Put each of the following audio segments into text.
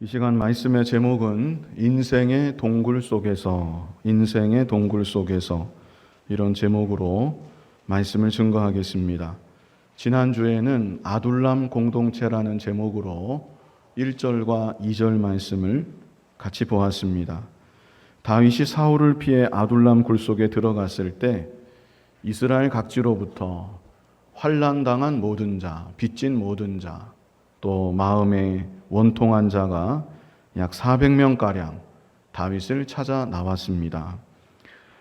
이 시간 말씀의 제목은 인생의 동굴 속에서 이런 제목으로 말씀을 증거하겠습니다. 지난주에는 아둘람 공동체라는 제목으로 1절과 2절 말씀을 같이 보았습니다. 다윗이 사울을 피해 아둘람 굴 속에 들어갔을 때 이스라엘 각지로부터 환난당한 모든 자, 빚진 모든 자, 또 마음에 원통한 자가 약 400명가량 다윗을 찾아 나왔습니다.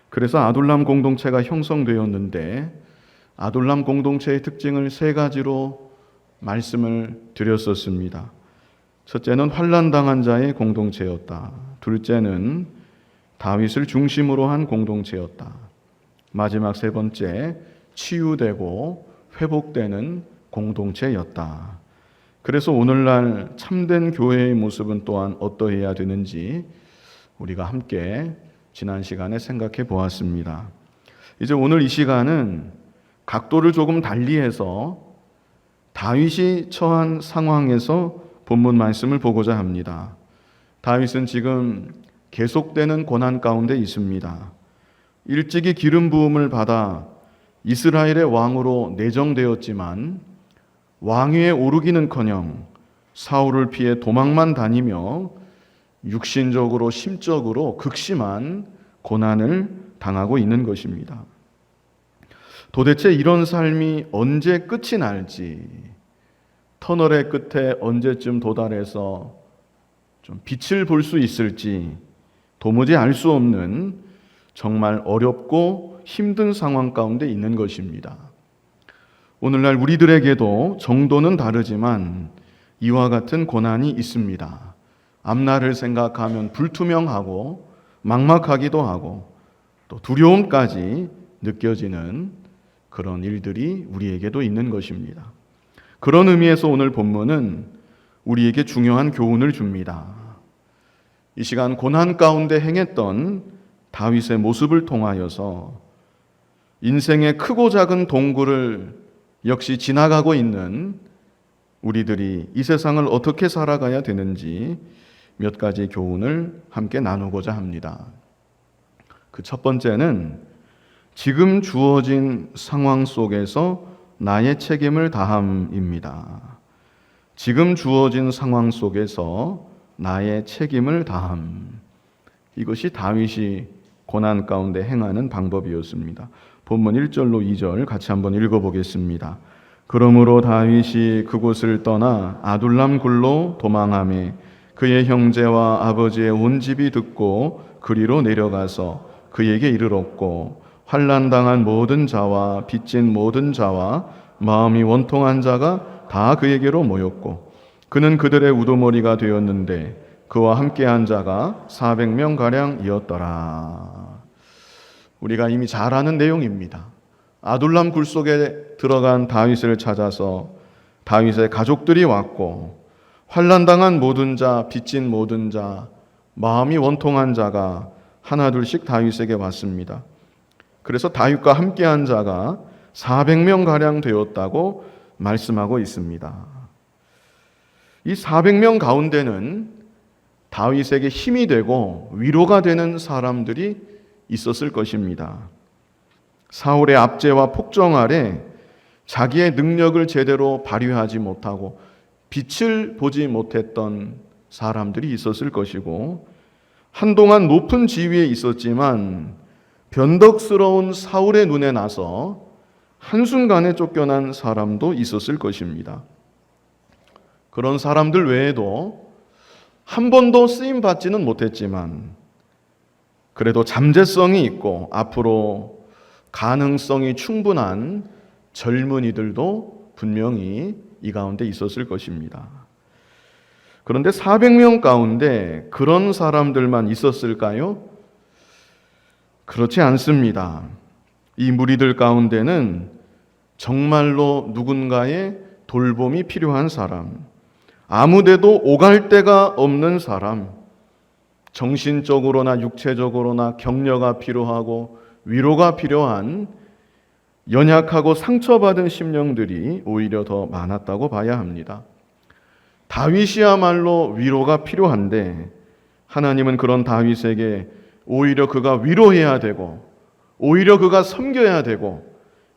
그래서 아둘람 공동체가 형성되었는데 아둘람 공동체의 특징을 세 가지로 말씀을 드렸었습니다. 첫째는 환난당한 자의 공동체였다. 둘째는 다윗을 중심으로 한 공동체였다. 마지막 세 번째, 치유되고 회복되는 공동체였다. 그래서 오늘날 참된 교회의 모습은 또한 어떠해야 되는지 우리가 함께 지난 시간에 생각해 보았습니다. 이제 오늘 이 시간은 각도를 조금 달리해서 다윗이 처한 상황에서 본문 말씀을 보고자 합니다. 다윗은 지금 계속되는 고난 가운데 있습니다. 일찍이 기름 부음을 받아 이스라엘의 왕으로 내정되었지만 왕위에 오르기는커녕 사울을 피해 도망만 다니며 육신적으로 심적으로 극심한 고난을 당하고 있는 것입니다. 도대체 이런 삶이 언제 끝이 날지, 터널의 끝에 언제쯤 도달해서 좀 빛을 볼 수 있을지 도무지 알 수 없는 정말 어렵고 힘든 상황 가운데 있는 것입니다. 오늘날 우리들에게도 정도는 다르지만 이와 같은 고난이 있습니다. 앞날을 생각하면 불투명하고 막막하기도 하고 또 두려움까지 느껴지는 그런 일들이 우리에게도 있는 것입니다. 그런 의미에서 오늘 본문은 우리에게 중요한 교훈을 줍니다. 이 시간 고난 가운데 행했던 다윗의 모습을 통하여서 인생의 크고 작은 동굴을 역시 지나가고 있는 우리들이 이 세상을 어떻게 살아가야 되는지 몇 가지 교훈을 함께 나누고자 합니다. 그 첫 번째는 지금 주어진 상황 속에서 나의 책임을 다함입니다. 지금 주어진 상황 속에서 나의 책임을 다함. 이것이 다윗이 고난 가운데 행하는 방법이었습니다. 본문 1절로 2절 같이 한번 읽어보겠습니다. 그러므로 다윗이 그곳을 떠나 아둘람 굴로 도망하매 그의 형제와 아버지의 온 집이 듣고 그리로 내려가서 그에게 이르렀고 환난당한 모든 자와 빚진 모든 자와 마음이 원통한 자가 다 그에게로 모였고 그는 그들의 우두머리가 되었는데 그와 함께한 자가 400명가량이었더라. 우리가 이미 잘 아는 내용입니다. 아둘람 굴 속에 들어간 다윗을 찾아서 다윗의 가족들이 왔고 환난당한 모든 자, 빚진 모든 자, 마음이 원통한 자가 하나둘씩 다윗에게 왔습니다. 그래서 다윗과 함께한 자가 400명가량 되었다고 말씀하고 있습니다. 이 400명 가운데는 다윗에게 힘이 되고 위로가 되는 사람들이 있었을 것입니다. 사울의 압제와 폭정 아래 자기의 능력을 제대로 발휘하지 못하고 빛을 보지 못했던 사람들이 있었을 것이고 한동안 높은 지위에 있었지만 변덕스러운 사울의 눈에 나서 한순간에 쫓겨난 사람도 있었을 것입니다. 그런 사람들 외에도 한 번도 쓰임받지는 못했지만 그래도 잠재성이 있고 앞으로 가능성이 충분한 젊은이들도 분명히 이 가운데 있었을 것입니다. 그런데 400명 가운데 그런 사람들만 있었을까요? 그렇지 않습니다. 이 무리들 가운데는 정말로 누군가의 돌봄이 필요한 사람, 아무데도 오갈 데가 없는 사람, 정신적으로나 육체적으로나 격려가 필요하고 위로가 필요한 연약하고 상처받은 심령들이 오히려 더 많았다고 봐야 합니다. 다윗이야말로 위로가 필요한데 하나님은 그런 다윗에게 오히려 그가 위로해야 되고 오히려 그가 섬겨야 되고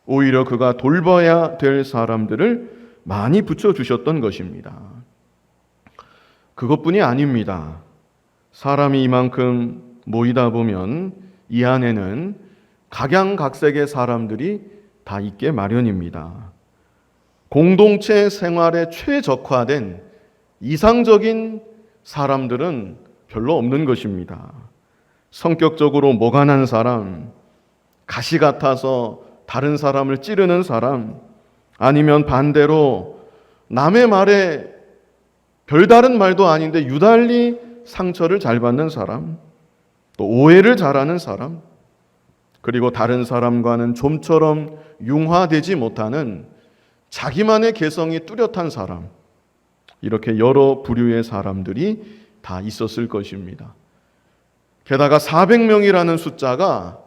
오히려 그가 돌봐야 될 사람들을 많이 붙여주셨던 것입니다. 그것뿐이 아닙니다. 사람이 이만큼 모이다 보면 이 안에는 각양각색의 사람들이 다 있게 마련입니다. 공동체 생활에 최적화된 이상적인 사람들은 별로 없는 것입니다. 성격적으로 모간한 사람, 가시 같아서 다른 사람을 찌르는 사람, 아니면 반대로 남의 말에 별다른 말도 아닌데 유달리 상처를 잘 받는 사람, 또 오해를 잘하는 사람, 그리고 다른 사람과는 좀처럼 융화되지 못하는 자기만의 개성이 뚜렷한 사람, 이렇게 여러 부류의 사람들이 다 있었을 것입니다. 게다가 400명이라는 숫자가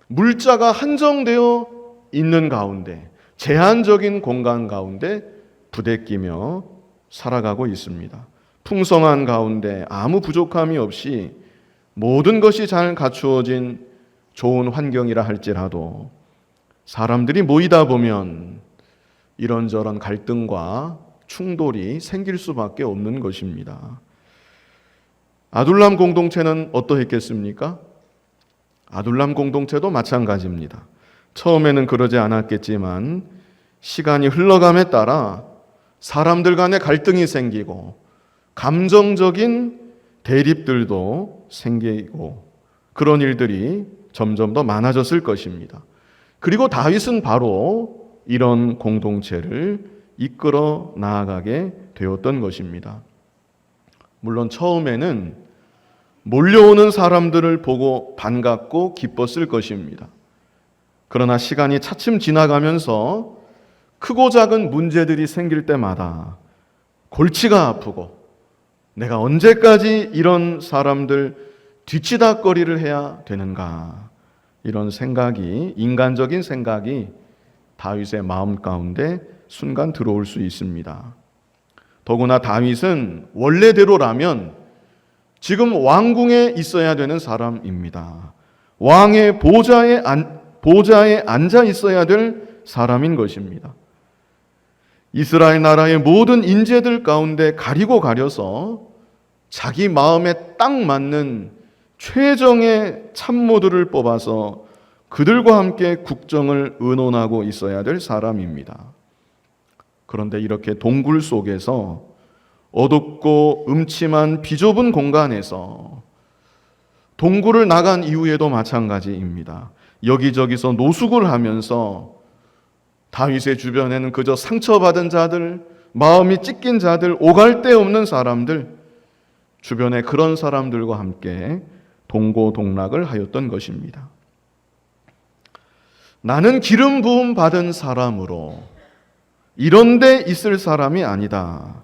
물자가 한정되어 있는 가운데 제한적인 공간 가운데 부대끼며 살아가고 있습니다. 풍성한 가운데 아무 부족함이 없이 모든 것이 잘 갖추어진 좋은 환경이라 할지라도 사람들이 모이다 보면 이런저런 갈등과 충돌이 생길 수밖에 없는 것입니다. 아둘람 공동체는 어떠했겠습니까? 아둘람 공동체도 마찬가지입니다. 처음에는 그러지 않았겠지만 시간이 흘러감에 따라 사람들 간의 갈등이 생기고 감정적인 대립들도 생기고 그런 일들이 점점 더 많아졌을 것입니다. 그리고 다윗은 바로 이런 공동체를 이끌어 나아가게 되었던 것입니다. 물론 처음에는 몰려오는 사람들을 보고 반갑고 기뻤을 것입니다. 그러나 시간이 차츰 지나가면서 크고 작은 문제들이 생길 때마다 골치가 아프고 내가 언제까지 이런 사람들 뒤치다꺼리를 해야 되는가, 이런 생각이, 인간적인 생각이 다윗의 마음 가운데 순간 들어올 수 있습니다. 더구나 다윗은 원래대로라면 지금 왕궁에 있어야 되는 사람입니다. 왕의 보좌에 앉아 있어야 될 사람인 것입니다. 이스라엘 나라의 모든 인재들 가운데 가리고 가려서 자기 마음에 딱 맞는 최정의 참모들을 뽑아서 그들과 함께 국정을 의논하고 있어야 될 사람입니다. 그런데 이렇게 동굴 속에서 어둡고 음침한 비좁은 공간에서 동굴을 나간 이후에도 마찬가지입니다. 여기저기서 노숙을 하면서 다윗의 주변에는 그저 상처받은 자들, 마음이 찢긴 자들, 오갈 데 없는 사람들, 주변에 그런 사람들과 함께 동고동락을 하였던 것입니다. 나는 기름 부음 받은 사람으로 이런 데 있을 사람이 아니다.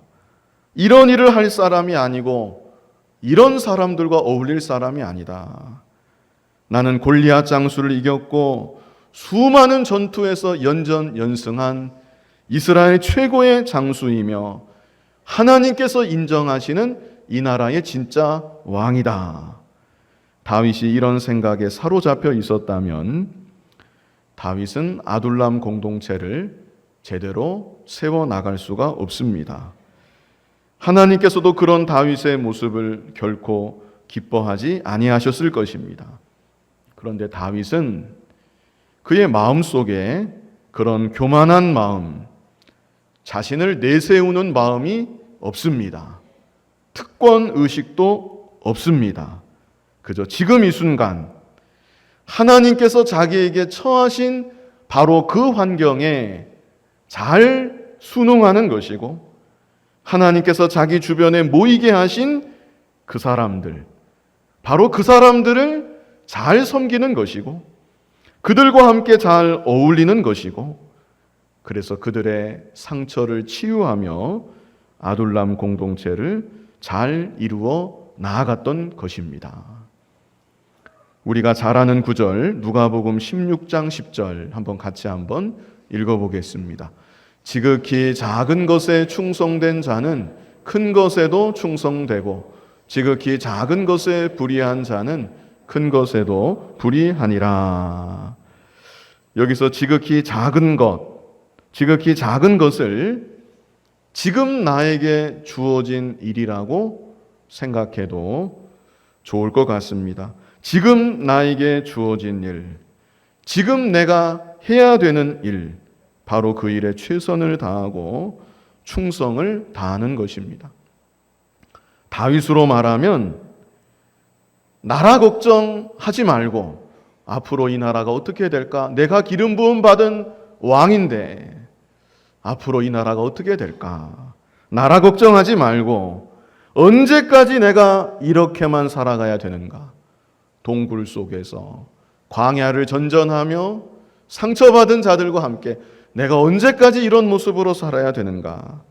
이런 일을 할 사람이 아니고 이런 사람들과 어울릴 사람이 아니다. 나는 골리앗 장수를 이겼고 수많은 전투에서 연전연승한 이스라엘 최고의 장수이며 하나님께서 인정하시는 이 나라의 진짜 왕이다. 다윗이 이런 생각에 사로잡혀 있었다면 다윗은 아둘람 공동체를 제대로 세워나갈 수가 없습니다. 하나님께서도 그런 다윗의 모습을 결코 기뻐하지 아니하셨을 것입니다. 그런데 다윗은 그의 마음속에 그런 교만한 마음, 자신을 내세우는 마음이 없습니다. 특권 의식도 없습니다. 그저 지금 이 순간 하나님께서 자기에게 처하신 바로 그 환경에 잘 순응하는 것이고 하나님께서 자기 주변에 모이게 하신 그 사람들, 바로 그 사람들을 잘 섬기는 것이고 그들과 함께 잘 어울리는 것이고 그래서 그들의 상처를 치유하며 아둘람 공동체를 잘 이루어 나아갔던 것입니다. 우리가 잘 아는 구절 누가복음 16장 10절 같이 한번 읽어보겠습니다. 지극히 작은 것에 충성된 자는 큰 것에도 충성되고 지극히 작은 것에 불의한 자는 큰 것에도 불의하니라. 여기서 지극히 작은 것을 지금 나에게 주어진 일이라고 생각해도 좋을 것 같습니다. 지금 나에게 주어진 일, 지금 내가 해야 되는 일, 바로 그 일에 최선을 다하고 충성을 다하는 것입니다. 다윗으로 말하면 나라 걱정하지 말고 앞으로 이 나라가 어떻게 될까? 내가 기름 부음 받은 왕인데 앞으로 이 나라가 어떻게 될까? 나라 걱정하지 말고 언제까지 내가 이렇게만 살아가야 되는가? 동굴 속에서 광야를 전전하며 상처받은 자들과 함께 내가 언제까지 이런 모습으로 살아야 되는가?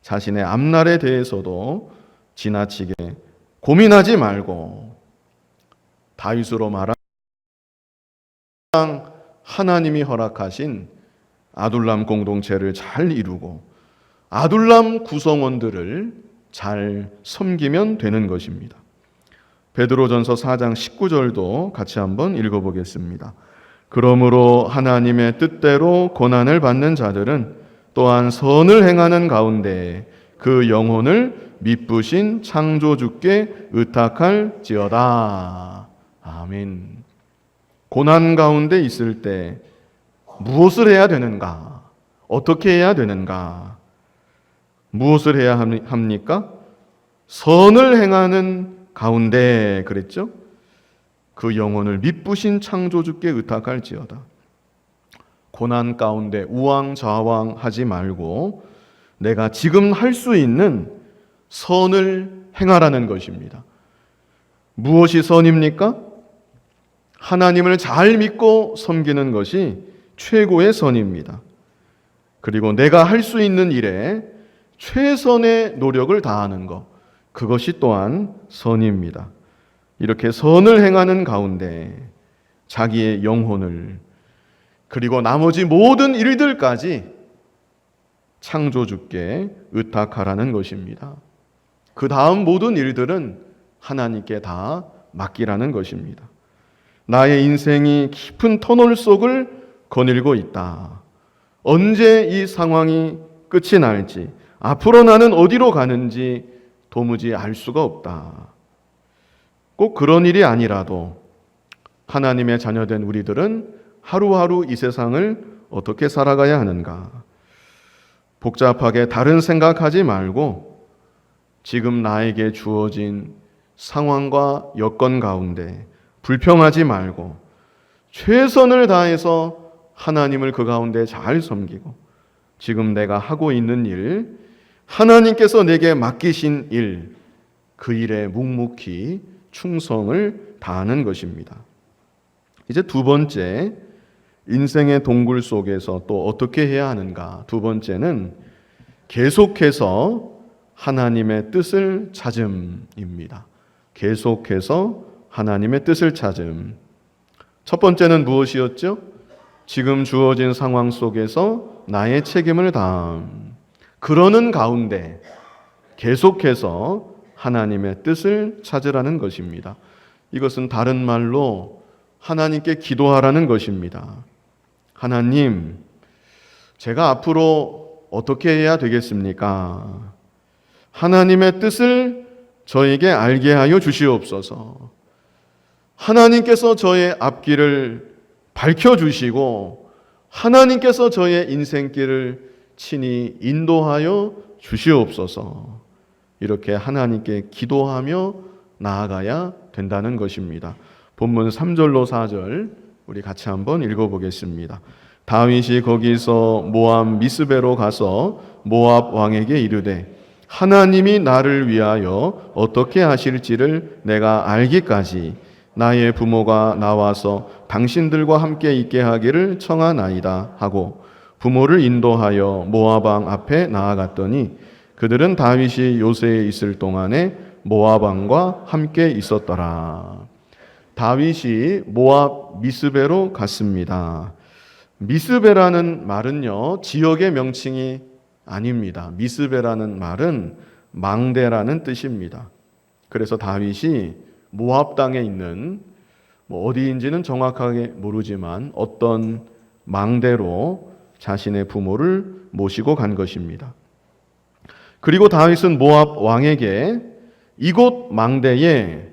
자신의 앞날에 대해서도 지나치게 고민하지 말고 다윗으로 말하면 하나님이 허락하신 아둘람 공동체를 잘 이루고 아둘람 구성원들을 잘 섬기면 되는 것입니다. 베드로전서 4장 19절도 같이 한번 읽어보겠습니다. 그러므로 하나님의 뜻대로 고난을 받는 자들은 또한 선을 행하는 가운데 그 영혼을 미쁘신 창조주께 의탁할지어다. 아멘. 고난 가운데 있을 때 무엇을 해야 되는가? 어떻게 해야 되는가? 무엇을 해야 합니까? 선을 행하는 가운데 그랬죠? 그 영혼을 미쁘신 창조주께 의탁할지어다. 고난 가운데 우왕좌왕하지 말고 내가 지금 할 수 있는 선을 행하라는 것입니다. 무엇이 선입니까? 하나님을 잘 믿고 섬기는 것이 최고의 선입니다. 그리고 내가 할 수 있는 일에 최선의 노력을 다하는 것, 그것이 또한 선입니다. 이렇게 선을 행하는 가운데 자기의 영혼을 그리고 나머지 모든 일들까지 창조주께 의탁하라는 것입니다. 그 다음 모든 일들은 하나님께 다 맡기라는 것입니다. 나의 인생이 깊은 터널 속을 거닐고 있다. 언제 이 상황이 끝이 날지, 앞으로 나는 어디로 가는지 도무지 알 수가 없다. 꼭 그런 일이 아니라도 하나님의 자녀된 우리들은 하루하루 이 세상을 어떻게 살아가야 하는가? 복잡하게 다른 생각하지 말고 지금 나에게 주어진 상황과 여건 가운데 불평하지 말고 최선을 다해서 하나님을 그 가운데 잘 섬기고 지금 내가 하고 있는 일, 하나님께서 내게 맡기신 일, 그 일에 묵묵히 충성을 다하는 것입니다. 이제 두 번째, 인생의 동굴 속에서 또 어떻게 해야 하는가? 두 번째는 계속해서 하나님의 뜻을 찾음입니다. 계속해서 하나님의 뜻을 찾음. 첫 번째는 무엇이었죠? 지금 주어진 상황 속에서 나의 책임을 다함. 그러는 가운데 계속해서 하나님의 뜻을 찾으라는 것입니다. 이것은 다른 말로 하나님께 기도하라는 것입니다. 하나님, 제가 앞으로 어떻게 해야 되겠습니까? 하나님의 뜻을 저에게 알게 하여 주시옵소서. 하나님께서 저의 앞길을 밝혀주시고 하나님께서 저의 인생길을 친히 인도하여 주시옵소서. 이렇게 하나님께 기도하며 나아가야 된다는 것입니다. 본문 3절로 4절 우리 같이 한번 읽어보겠습니다. 다윗이 거기서 모압 미스베로 가서 모압 왕에게 이르되 하나님이 나를 위하여 어떻게 하실지를 내가 알기까지 나의 부모가 나와서 당신들과 함께 있게 하기를 청하나이다 하고 부모를 인도하여 모압 왕 앞에 나아갔더니 그들은 다윗이 요새에 있을 동안에 모압 왕과 함께 있었더라. 다윗이 모압 미스베로 갔습니다. 미스베라는 말은요, 지역의 명칭이 아닙니다. 미스베라는 말은 망대라는 뜻입니다. 그래서 다윗이 모압 땅에 있는 어디인지는 정확하게 모르지만 어떤 망대로 자신의 부모를 모시고 간 것입니다. 그리고 다윗은 모압 왕에게 이곳 망대에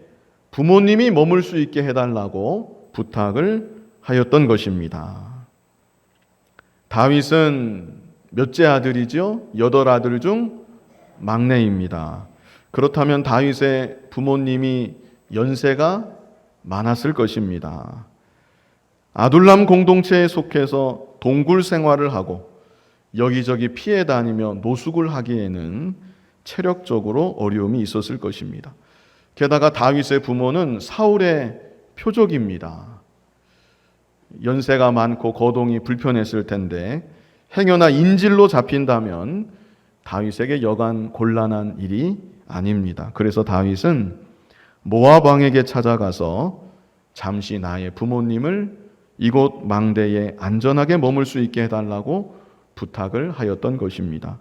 부모님이 머물 수 있게 해달라고 부탁을 하였던 것입니다. 다윗은 몇째 아들이죠? 8아들 중 막내입니다. 그렇다면 다윗의 부모님이 연세가 많았을 것입니다. 아둘람 공동체에 속해서 동굴 생활을 하고 여기저기 피해 다니며 노숙을 하기에는 체력적으로 어려움이 있었을 것입니다. 게다가 다윗의 부모는 사울의 표적입니다. 연세가 많고 거동이 불편했을 텐데 행여나 인질로 잡힌다면 다윗에게 여간 곤란한 일이 아닙니다. 그래서 다윗은 모압 왕에게 찾아가서 잠시 나의 부모님을 이곳 망대에 안전하게 머물 수 있게 해달라고 부탁을 하였던 것입니다.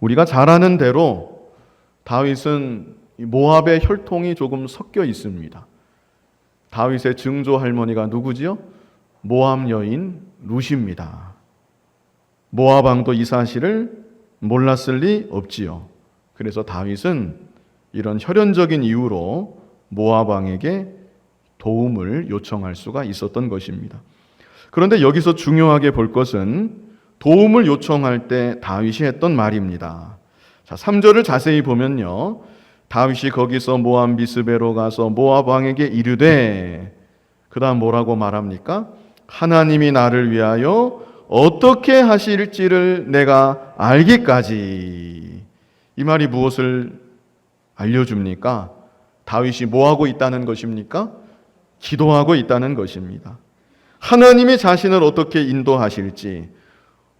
우리가 잘 아는 대로 다윗은 모압의 혈통이 조금 섞여 있습니다. 다윗의 증조 할머니가 누구지요? 모압 여인 룻입니다. 모압 왕도 이 사실을 몰랐을 리 없지요. 그래서 다윗은 이런 혈연적인 이유로 모압 왕에게 도움을 요청할 수가 있었던 것입니다. 그런데 여기서 중요하게 볼 것은 도움을 요청할 때 다윗이 했던 말입니다. 자, 3절을 자세히 보면요. 다윗이 거기서 모압 미스베로 가서 모압 왕에게 이르되, 그 다음 뭐라고 말합니까? 하나님이 나를 위하여 어떻게 하실지를 내가 알기까지. 이 말이 무엇을 알려줍니까? 다윗이 뭐하고 있다는 것입니까? 기도하고 있다는 것입니다. 하나님이 자신을 어떻게 인도하실지,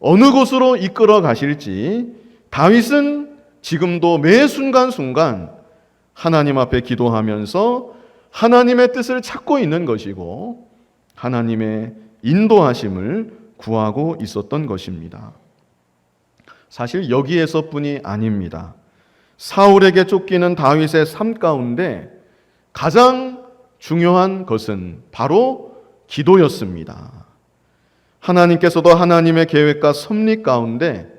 어느 곳으로 이끌어 가실지 다윗은 지금도 매 순간순간 하나님 앞에 기도하면서 하나님의 뜻을 찾고 있는 것이고 하나님의 인도하심을 구하고 있었던 것입니다. 사실 여기에서뿐이 아닙니다. 사울에게 쫓기는 다윗의 삶 가운데 가장 중요한 것은 바로 기도였습니다. 하나님께서도 하나님의 계획과 섭리 가운데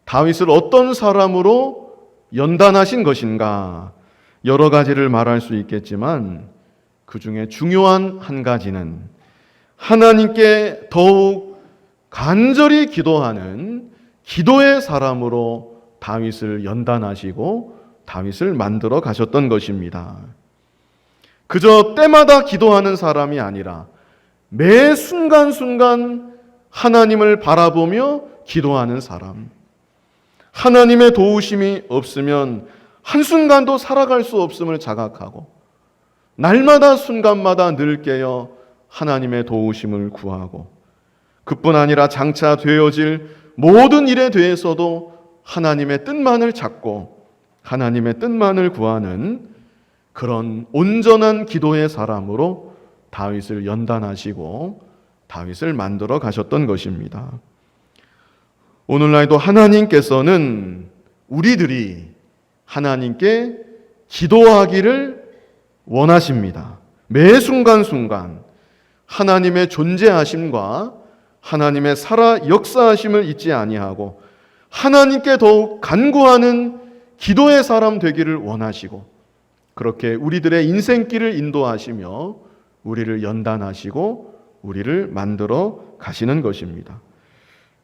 다윗을 어떤 사람으로 연단하신 것인가, 여러 가지를 말할 수 있겠지만 그 중에 중요한 한 가지는 하나님께 더욱 간절히 기도하는 기도의 사람으로 다윗을 연단하시고 다윗을 만들어 가셨던 것입니다. 그저 때마다 기도하는 사람이 아니라 매 순간순간 하나님을 바라보며 기도하는 사람, 하나님의 도우심이 없으면 한순간도 살아갈 수 없음을 자각하고 날마다 순간마다 늘 깨어 하나님의 도우심을 구하고 그뿐 아니라 장차 되어질 모든 일에 대해서도 하나님의 뜻만을 찾고 하나님의 뜻만을 구하는 그런 온전한 기도의 사람으로 다윗을 연단하시고 다윗을 만들어 가셨던 것입니다. 오늘날도 하나님께서는 우리들이 하나님께 기도하기를 원하십니다. 매 순간순간 하나님의 존재하심과 하나님의 살아 역사하심을 잊지 아니하고 하나님께 더욱 간구하는 기도의 사람 되기를 원하시고 그렇게 우리들의 인생길을 인도하시며 우리를 연단하시고 우리를 만들어 가시는 것입니다.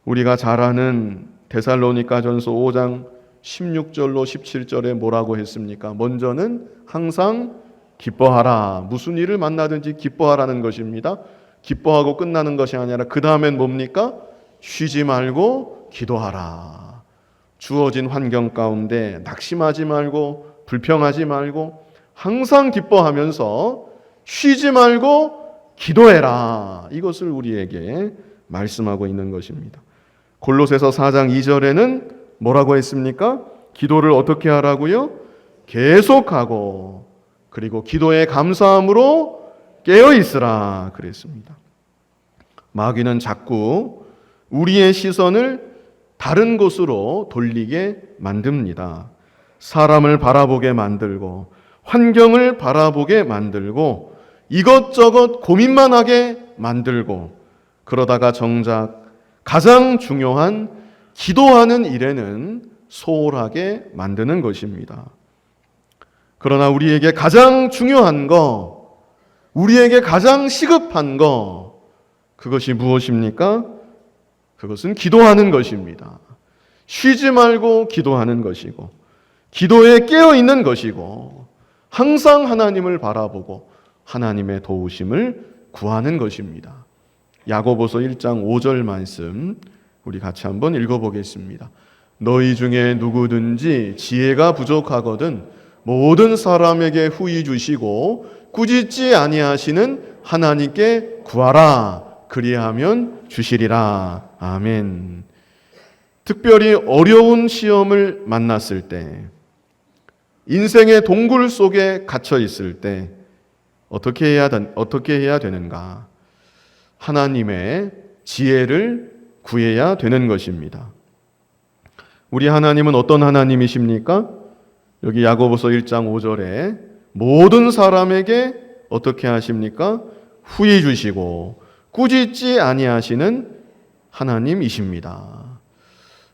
우리가 잘 아는 데살로니가전서 5장 16절로 17절에 뭐라고 했습니까? 먼저는 항상 기뻐하라. 무슨 일을 만나든지 기뻐하라는 것입니다. 기뻐하고 끝나는 것이 아니라 그 다음엔 뭡니까? 쉬지 말고 기도하라. 주어진 환경 가운데 낙심하지 말고 불평하지 말고 항상 기뻐하면서 쉬지 말고 기도해라. 이것을 우리에게 말씀하고 있는 것입니다. 골로새서 4장 2절에는 뭐라고 했습니까? 기도를 어떻게 하라고요? 계속하고 그리고 기도에 감사함으로 깨어 있으라 그랬습니다. 마귀는 자꾸 우리의 시선을 다른 곳으로 돌리게 만듭니다. 사람을 바라보게 만들고 환경을 바라보게 만들고 이것저것 고민만 하게 만들고 그러다가 정작 가장 중요한 기도하는 일에는 소홀하게 만드는 것입니다. 그러나 우리에게 가장 중요한 거, 우리에게 가장 시급한 거, 그것이 무엇입니까? 그것은 기도하는 것입니다. 쉬지 말고 기도하는 것이고, 기도에 깨어 있는 것이고, 항상 하나님을 바라보고 하나님의 도우심을 구하는 것입니다. 야고보서 1장 5절 말씀 우리 같이 한번 읽어보겠습니다. 너희 중에 누구든지 지혜가 부족하거든 모든 사람에게 후히 주시고 꾸짖지 아니하시는 하나님께 구하라. 그리하면 주시리라. 아멘. 특별히 어려운 시험을 만났을 때, 인생의 동굴 속에 갇혀 있을 때 어떻게 해야 되는가? 하나님의 지혜를 구해야 되는 것입니다. 우리 하나님은 어떤 하나님이십니까? 여기 야고보서 1장 5절에 모든 사람에게 어떻게 하십니까? 후히 주시고 꾸짖지 아니하시는 하나님이십니다.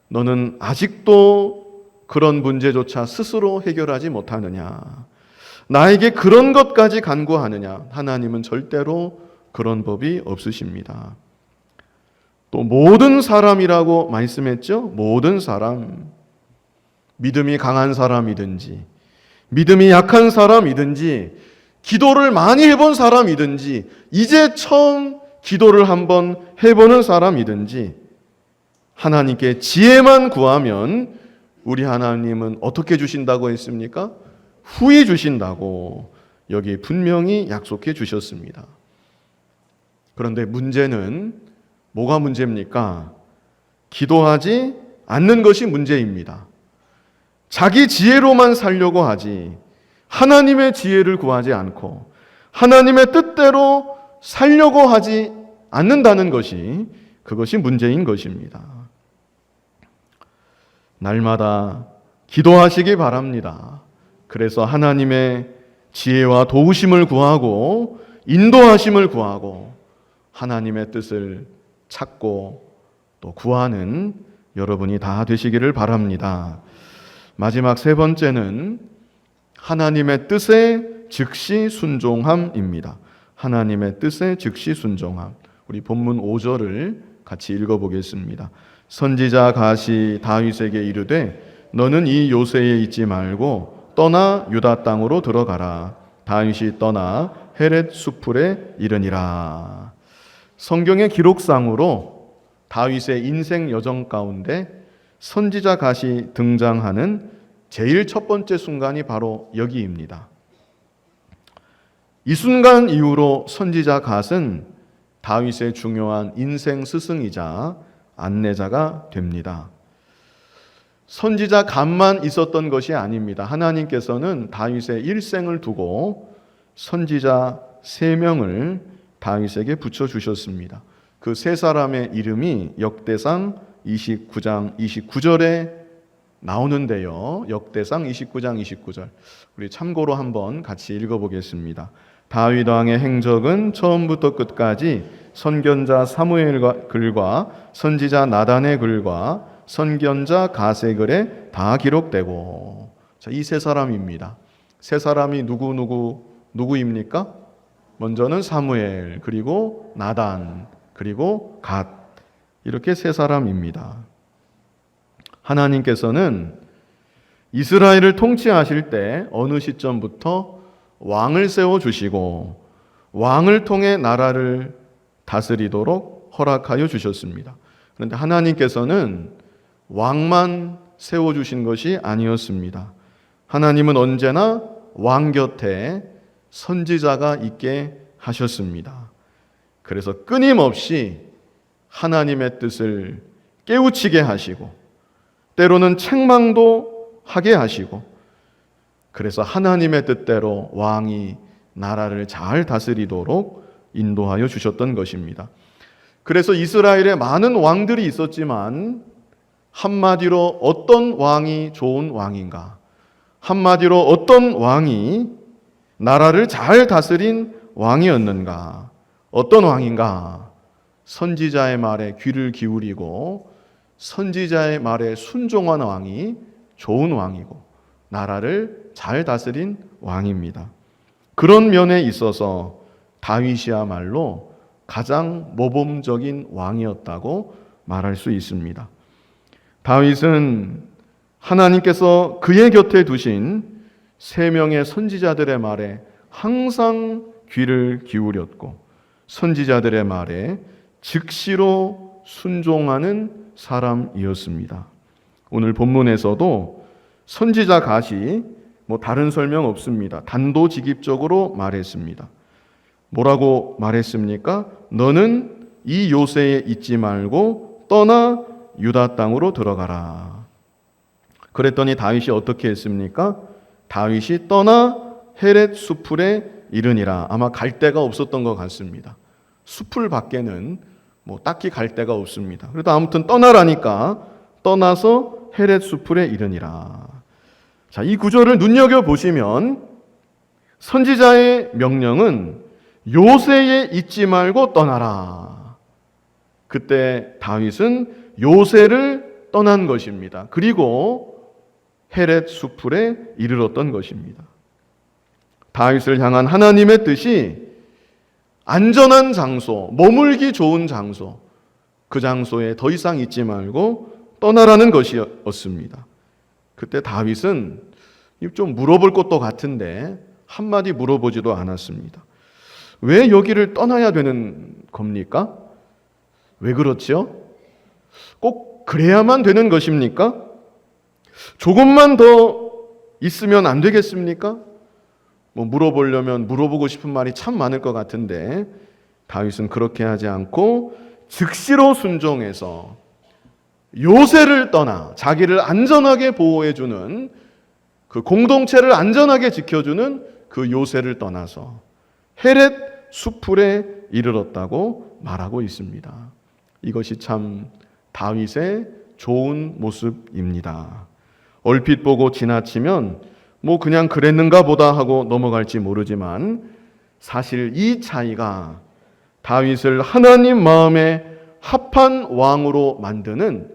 너는 아직도 그런 문제조차 스스로 해결하지 못하느냐? 나에게 그런 것까지 간구하느냐? 하나님은 절대로 그런 법이 없으십니다. 또 모든 사람이라고 말씀했죠? 모든 사람. 믿음이 강한 사람이든지 믿음이 약한 사람이든지 기도를 많이 해본 사람이든지 이제 처음 기도를 한번 해보는 사람이든지 하나님께 지혜만 구하면 우리 하나님은 어떻게 주신다고 했습니까? 후히 주신다고 여기 분명히 약속해 주셨습니다. 그런데 문제는 뭐가 문제입니까? 기도하지 않는 것이 문제입니다. 자기 지혜로만 살려고 하지 하나님의 지혜를 구하지 않고 하나님의 뜻대로 살려고 하지 않는다는 것이 그것이 문제인 것입니다. 날마다 기도하시기 바랍니다. 그래서 하나님의 지혜와 도우심을 구하고 인도하심을 구하고 하나님의 뜻을 찾고 또 구하는 여러분이 다 되시기를 바랍니다. 마지막 세 번째는 하나님의 뜻에 즉시 순종함입니다. 하나님의 뜻에 즉시 순종함. 우리 본문 5절을 같이 읽어보겠습니다. 선지자 갓이 다윗에게 이르되 너는 이 요새에 있지 말고 떠나 유다 땅으로 들어가라. 다윗이 떠나 헤렛 수풀에 이르니라. 성경의 기록상으로 다윗의 인생 여정 가운데 선지자 갓이 등장하는 제일 첫 번째 순간이 바로 여기입니다. 이 순간 이후로 선지자 갓은 다윗의 중요한 인생 스승이자 안내자가 됩니다. 선지자 갓만 있었던 것이 아닙니다. 하나님께서는 다윗의 일생을 두고 선지자 3명을 다윗에게 붙여주셨습니다. 그 세 사람의 이름이 역대상 29장 29절에 나오는데요. 역대상 29장 29절. 우리 참고로 한번 같이 읽어보겠습니다. 다윗 왕의 행적은 처음부터 끝까지 선견자 사무엘 글과 선지자 나단의 글과 선견자 갓의 글에 다 기록되고. 자, 이 세 사람입니다. 세 사람이 누구입니까? 먼저는 사무엘, 그리고 나단, 그리고 갓. 이렇게 세 사람입니다. 하나님께서는 이스라엘을 통치하실 때 어느 시점부터 왕을 세워주시고 왕을 통해 나라를 다스리도록 허락하여 주셨습니다. 그런데 하나님께서는 왕만 세워주신 것이 아니었습니다. 하나님은 언제나 왕 곁에 선지자가 있게 하셨습니다. 그래서 끊임없이 하나님의 뜻을 깨우치게 하시고 때로는 책망도 하게 하시고 그래서 하나님의 뜻대로 왕이 나라를 잘 다스리도록 인도하여 주셨던 것입니다. 그래서 이스라엘에 많은 왕들이 있었지만 한마디로 어떤 왕이 좋은 왕인가? 한마디로 어떤 왕이 나라를 잘 다스린 왕이었는가? 어떤 왕인가? 선지자의 말에 귀를 기울이고 선지자의 말에 순종한 왕이 좋은 왕이고 나라를 잘 다스린 왕입니다. 그런 면에 있어서 다윗이야말로 가장 모범적인 왕이었다고 말할 수 있습니다. 다윗은 하나님께서 그의 곁에 두신 3명의 선지자들의 말에 항상 귀를 기울였고 선지자들의 말에 즉시로 순종하는 사람이었습니다. 오늘 본문에서도 선지자 갓이 다른 설명 없습니다. 단도직입적으로 말했습니다. 뭐라고 말했습니까? 너는 이 요새에 있지 말고 떠나 유다 땅으로 들어가라. 그랬더니 다윗이 어떻게 했습니까? 다윗이 떠나 헤렛 수풀에 이르니라. 아마 갈 데가 없었던 것 같습니다. 수풀 밖에는 딱히 갈 데가 없습니다. 그래도 아무튼 떠나라니까 떠나서 헤렛 수풀에 이르니라. 자, 이 구절을 눈여겨보시면 선지자의 명령은 요새에 있지 말고 떠나라. 그때 다윗은 요새를 떠난 것입니다. 그리고 헤렛 수풀에 이르렀던 것입니다. 다윗을 향한 하나님의 뜻이 안전한 장소, 머물기 좋은 장소, 그 장소에 더 이상 있지 말고 떠나라는 것이었습니다. 그때 다윗은 좀 물어볼 것도 같은데 한마디 물어보지도 않았습니다. 왜 여기를 떠나야 되는 겁니까? 왜 그렇지요? 꼭 그래야만 되는 것입니까? 조금만 더 있으면 안 되겠습니까? 물어보려면 물어보고 싶은 말이 참 많을 것 같은데 다윗은 그렇게 하지 않고 즉시로 순종해서 요새를 떠나 자기를 안전하게 보호해주는 그 공동체를 안전하게 지켜주는 그 요새를 떠나서 헤렛 수풀에 이르렀다고 말하고 있습니다. 이것이 참 다윗의 좋은 모습입니다. 얼핏 보고 지나치면 그냥 그랬는가 보다 하고 넘어갈지 모르지만 사실 이 차이가 다윗을 하나님 마음에 합한 왕으로 만드는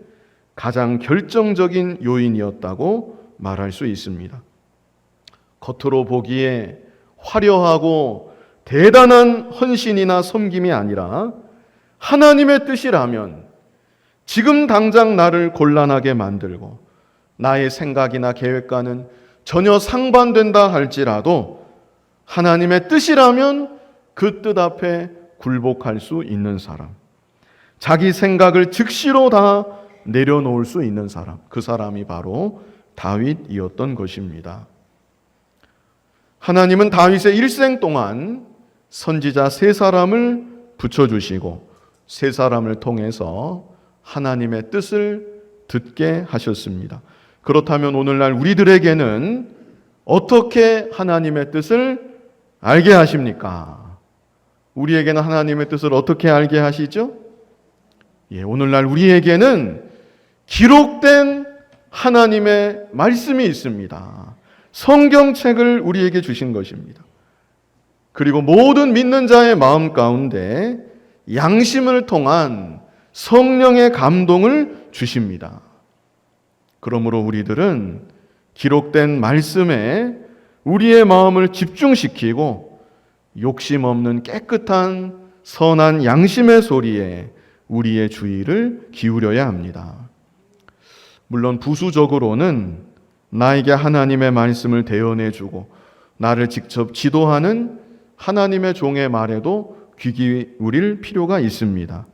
가장 결정적인 요인이었다고 말할 수 있습니다. 겉으로 보기에 화려하고 대단한 헌신이나 섬김이 아니라 하나님의 뜻이라면 지금 당장 나를 곤란하게 만들고 나의 생각이나 계획과는 전혀 상반된다 할지라도 하나님의 뜻이라면 그 뜻 앞에 굴복할 수 있는 사람, 자기 생각을 즉시로 다 내려놓을 수 있는 사람, 그 사람이 바로 다윗이었던 것입니다. 하나님은 다윗의 일생 동안 선지자 3사람을 붙여주시고 3사람을 통해서 하나님의 뜻을 듣게 하셨습니다. 그렇다면 오늘날 우리들에게는 어떻게 하나님의 뜻을 알게 하십니까? 우리에게는 하나님의 뜻을 어떻게 알게 하시죠? 오늘날 우리에게는 기록된 하나님의 말씀이 있습니다. 성경책을 우리에게 주신 것입니다. 그리고 모든 믿는 자의 마음 가운데 양심을 통한 성령의 감동을 주십니다. 그러므로 우리들은 기록된 말씀에 우리의 마음을 집중시키고 욕심 없는 깨끗한 선한 양심의 소리에 우리의 주의를 기울여야 합니다. 물론 부수적으로는 나에게 하나님의 말씀을 대언해주고 나를 직접 지도하는 하나님의 종의 말에도 귀 기울일 필요가 있습니다.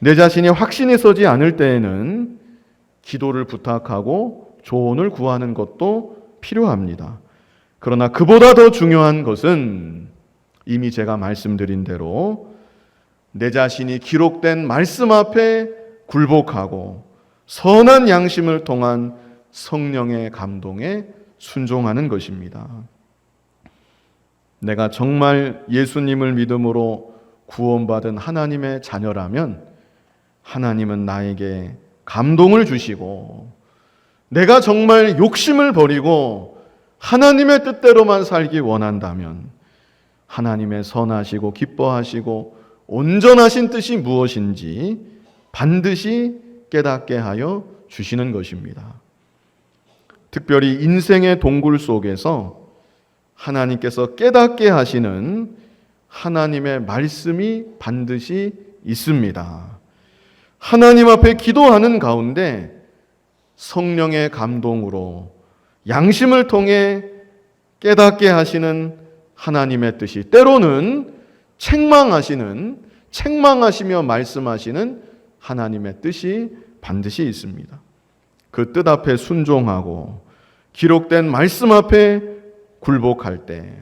내 자신이 확신이 서지 않을 때에는 기도를 부탁하고 조언을 구하는 것도 필요합니다. 그러나 그보다 더 중요한 것은 이미 제가 말씀드린 대로 내 자신이 기록된 말씀 앞에 굴복하고 선한 양심을 통한 성령의 감동에 순종하는 것입니다. 내가 정말 예수님을 믿음으로 구원받은 하나님의 자녀라면 하나님은 나에게 감동을 주시고 내가 정말 욕심을 버리고 하나님의 뜻대로만 살기 원한다면 하나님의 선하시고 기뻐하시고 온전하신 뜻이 무엇인지 반드시 깨닫게 하여 주시는 것입니다. 특별히 인생의 동굴 속에서 하나님께서 깨닫게 하시는 하나님의 말씀이 반드시 있습니다. 하나님 앞에 기도하는 가운데 성령의 감동으로 양심을 통해 깨닫게 하시는 하나님의 뜻이 때로는 책망하시며 말씀하시는 하나님의 뜻이 반드시 있습니다. 그 뜻 앞에 순종하고 기록된 말씀 앞에 굴복할 때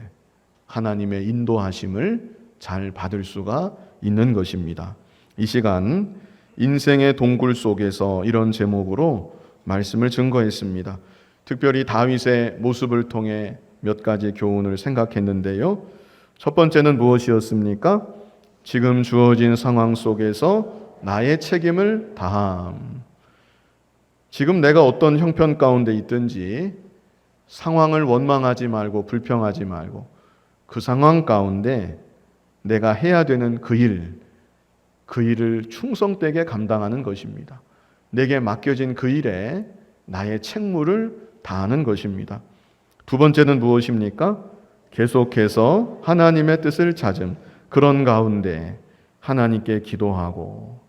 하나님의 인도하심을 잘 받을 수가 있는 것입니다. 이 시간 인생의 동굴 속에서 이런 제목으로 말씀을 증거했습니다. 특별히 다윗의 모습을 통해 몇 가지 교훈을 생각했는데요. 첫 번째는 무엇이었습니까? 지금 주어진 상황 속에서 나의 책임을 다함. 지금 내가 어떤 형편 가운데 있든지 상황을 원망하지 말고 불평하지 말고 그 상황 가운데 내가 해야 되는 그 일을 충성되게 감당하는 것입니다. 내게 맡겨진 그 일에 나의 책무를 다하는 것입니다. 두 번째는 무엇입니까? 계속해서 하나님의 뜻을 찾음. 그런 가운데 하나님께 기도하고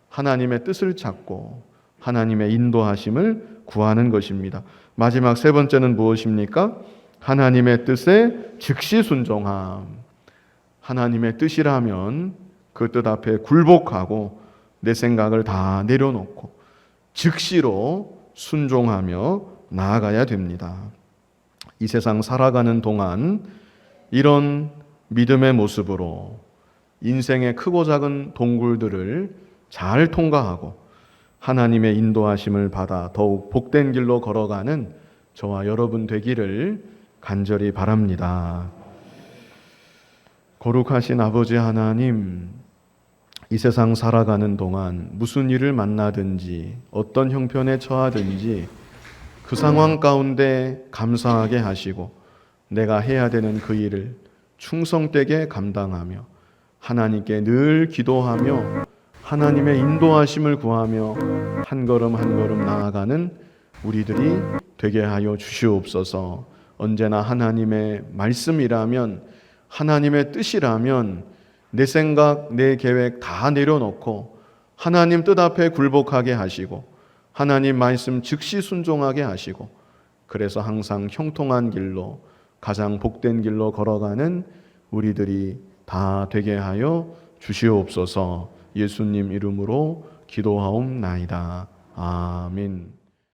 하나님의 뜻을 찾고 하나님의 인도하심을 구하는 것입니다. 마지막 세 번째는 무엇입니까? 하나님의 뜻에 즉시 순종함. 하나님의 뜻이라면 그 뜻 앞에 굴복하고 내 생각을 다 내려놓고 즉시로 순종하며 나아가야 됩니다. 이 세상 살아가는 동안 이런 믿음의 모습으로 인생의 크고 작은 동굴들을 잘 통과하고 하나님의 인도하심을 받아 더욱 복된 길로 걸어가는 저와 여러분 되기를 간절히 바랍니다. 거룩하신 아버지 하나님, 이 세상 살아가는 동안 무슨 일을 만나든지 어떤 형편에 처하든지 그 상황 가운데 감사하게 하시고 내가 해야 되는 그 일을 충성되게 감당하며 하나님께 늘 기도하며 하나님의 인도하심을 구하며 한 걸음 한 걸음 나아가는 우리들이 되게 하여 주시옵소서. 언제나 하나님의 말씀이라면 하나님의 뜻이라면 내 생각, 내 계획 다 내려놓고 하나님 뜻 앞에 굴복하게 하시고 하나님 말씀 즉시 순종하게 하시고 그래서 항상 형통한 길로 가장 복된 길로 걸어가는 우리들이 다 되게 하여 주시옵소서. 예수님 이름으로 기도하옵나이다. 아멘.